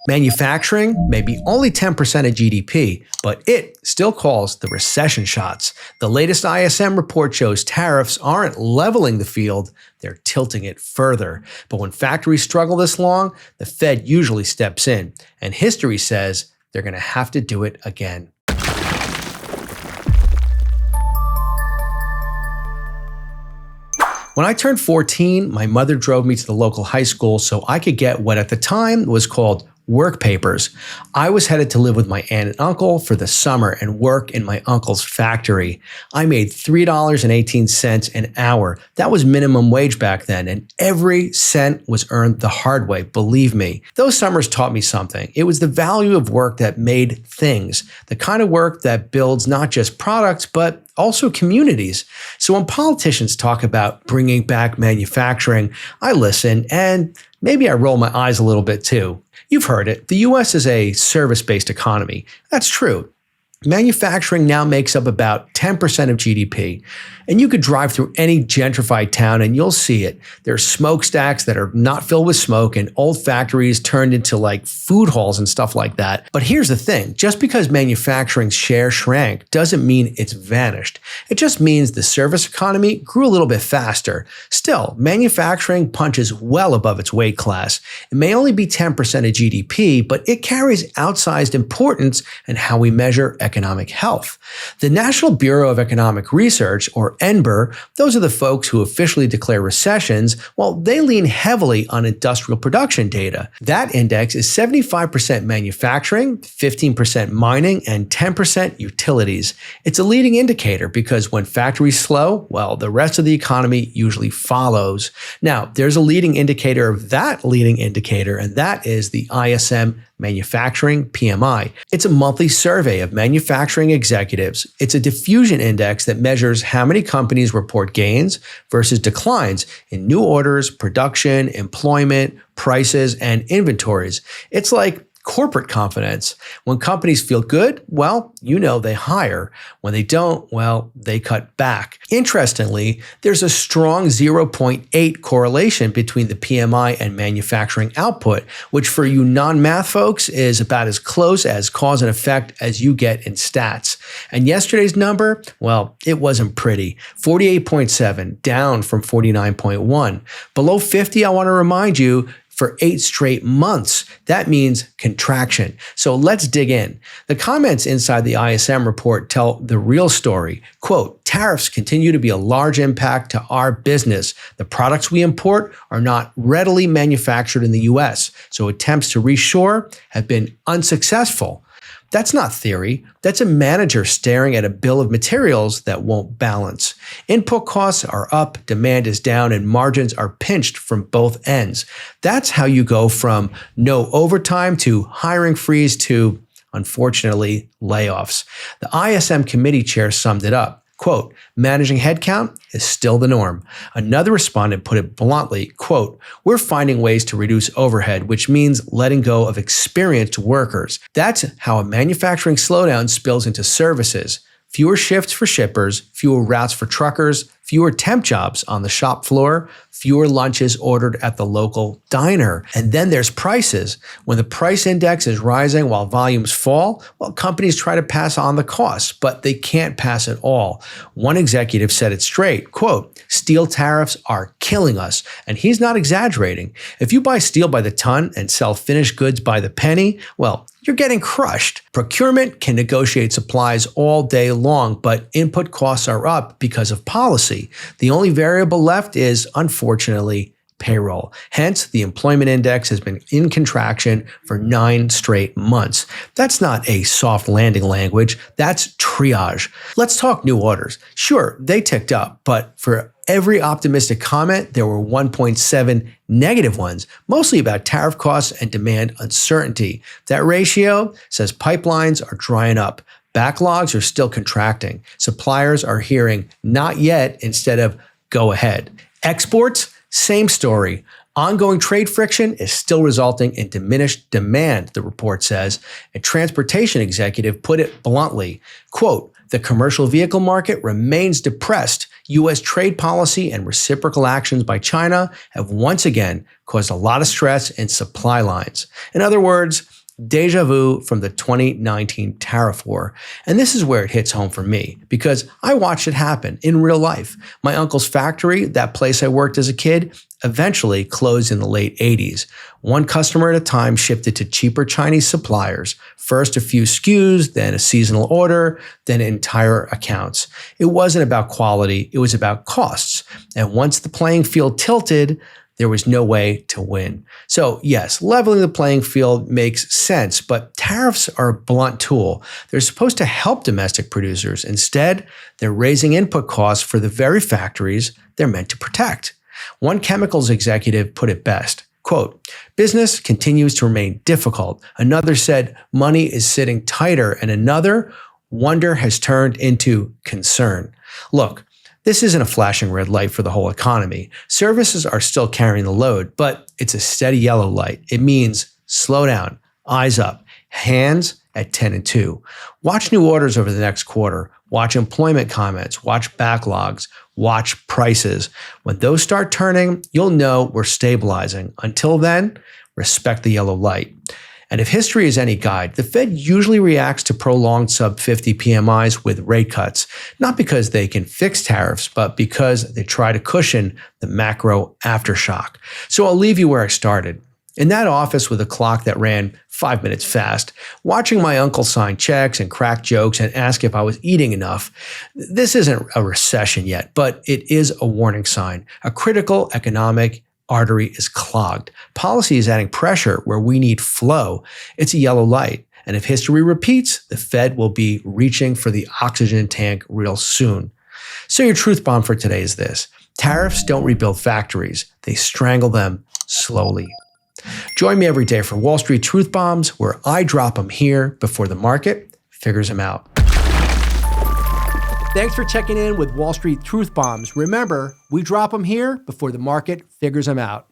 Manufacturing may be only 10% of GDP, but it still calls the recession shots. The latest ISM report shows tariffs aren't leveling the field, they're tilting it further. But when factories struggle this long, the Fed usually steps in, and history says they're going to have to do it again. When I turned 14, my mother drove me to the local high school so I could get what at the time was called work papers. I was headed to live with my aunt and uncle for the summer and work in my uncle's factory. I made $3.18 an hour. That was minimum wage back then, and every cent was earned the hard way, believe me. Those summers taught me something. It was the value of work that made things, the kind of work that builds not just products, but also communities. So when politicians talk about bringing back manufacturing, I listen and maybe I roll my eyes a little bit too. You've heard it. The US is a service-based economy. That's true. Manufacturing now makes up about 10% of GDP. And you could drive through any gentrified town and you'll see it. There's smokestacks that are not filled with smoke and old factories turned into like food halls and stuff like that. But here's the thing. Just because manufacturing's share shrank doesn't mean it's vanished. It just means the service economy grew a little bit faster. Still, manufacturing punches well above its weight class. It may only be 10% of GDP, but it carries outsized importance in how we measure economic health. The National Bureau of Economic Research, or NBER, those are the folks who officially declare recessions, well, they lean heavily on industrial production data. That index is 75% manufacturing, 15% mining, and 10% utilities. It's a leading indicator because when factories slow, well, the rest of the economy usually follows. Now, there's a leading indicator of that leading indicator, and that is the ISM Manufacturing PMI. It's a monthly survey of manufacturing executives. It's a diffusion index that measures how many companies report gains versus declines in new orders, production, employment, prices, and inventories. It's like corporate confidence. When companies feel good, well, you know they hire. When they don't, well, they cut back. Interestingly, there's a strong 0.8 correlation between the PMI and manufacturing output, which for you non-math folks is about as close as cause and effect as you get in stats. And yesterday's number, well, it wasn't pretty. 48.7, down from 49.1. Below 50, I want to remind you, for 8 straight months. That means contraction. So let's dig in. The comments inside the ISM report tell the real story. Quote, tariffs continue to be a large impact to our business. The products we import are not readily manufactured in the US, so attempts to reshore have been unsuccessful. That's not theory. That's a manager staring at a bill of materials that won't balance. Input costs are up, demand is down, and margins are pinched from both ends. That's how you go from no overtime to hiring freeze to, unfortunately, layoffs. The ISM committee chair summed it up. Quote, managing headcount is still the norm. Another respondent put it bluntly, quote, we're finding ways to reduce overhead, which means letting go of experienced workers. That's how a manufacturing slowdown spills into services. Fewer shifts for shippers, fewer routes for truckers, fewer temp jobs on the shop floor, fewer lunches ordered at the local diner. And then there's prices. When the price index is rising while volumes fall, well, companies try to pass on the costs, but they can't pass it all. One executive said it straight, quote, steel tariffs are killing us. And he's not exaggerating. If you buy steel by the ton and sell finished goods by the penny, well, you're getting crushed. Procurement can negotiate supplies all day long, but input costs are up because of policy. The only variable left is, unfortunately, payroll. Hence, the employment index has been in contraction for 9 straight months. That's not a soft landing language. That's triage. Let's talk new orders. Sure, they ticked up, but for every optimistic comment, there were 1.7 negative ones, mostly about tariff costs and demand uncertainty. That ratio says pipelines are drying up. Backlogs are still contracting. Suppliers are hearing not yet instead of go ahead. Exports, same story. Ongoing trade friction is still resulting in diminished demand, the report says. A transportation executive put it bluntly, quote, the commercial vehicle market remains depressed. U.S. trade policy and reciprocal actions by China have once again caused a lot of stress in supply lines. In other words, deja vu from the 2019 tariff war. And this is where it hits home for me because I watched it happen in real life. My uncle's factory, that place I worked as a kid, eventually closed in the late 80s. One customer at a time shifted to cheaper Chinese suppliers. First a few SKUs, then a seasonal order, then entire accounts. It wasn't about quality, it was about costs. And once the playing field tilted, there was no way to win. So yes, leveling the playing field makes sense, but tariffs are a blunt tool. They're supposed to help domestic producers. Instead, they're raising input costs for the very factories they're meant to protect. One chemicals executive put it best, quote, "Business continues to remain difficult." Another said, "Money is sitting tighter." And another, "Wonder has turned into concern." Look, this isn't a flashing red light for the whole economy. Services are still carrying the load, but it's a steady yellow light. It means slow down, eyes up, hands at 10 and 2. Watch new orders over the next quarter. Watch employment comments. Watch backlogs. Watch prices. When those start turning, you'll know we're stabilizing. Until then, respect the yellow light. And if history is any guide, the Fed usually reacts to prolonged sub-50 PMIs with rate cuts, not because they can fix tariffs, but because they try to cushion the macro aftershock. So I'll leave you where I started. In that office with a clock that ran 5 minutes fast, watching my uncle sign checks and crack jokes and ask if I was eating enough. This isn't a recession yet, but it is a warning sign. A critical economic artery is clogged. Policy is adding pressure where we need flow. It's a yellow light. And if history repeats, the Fed will be reaching for the oxygen tank real soon. So your truth bomb for today is this. Tariffs don't rebuild factories. They strangle them slowly. Join me every day for Wall Street Truth Bombs, where I drop them here before the market figures them out. Thanks for checking in with Wall Street Truth Bombs. Remember, we drop them here before the market figures them out.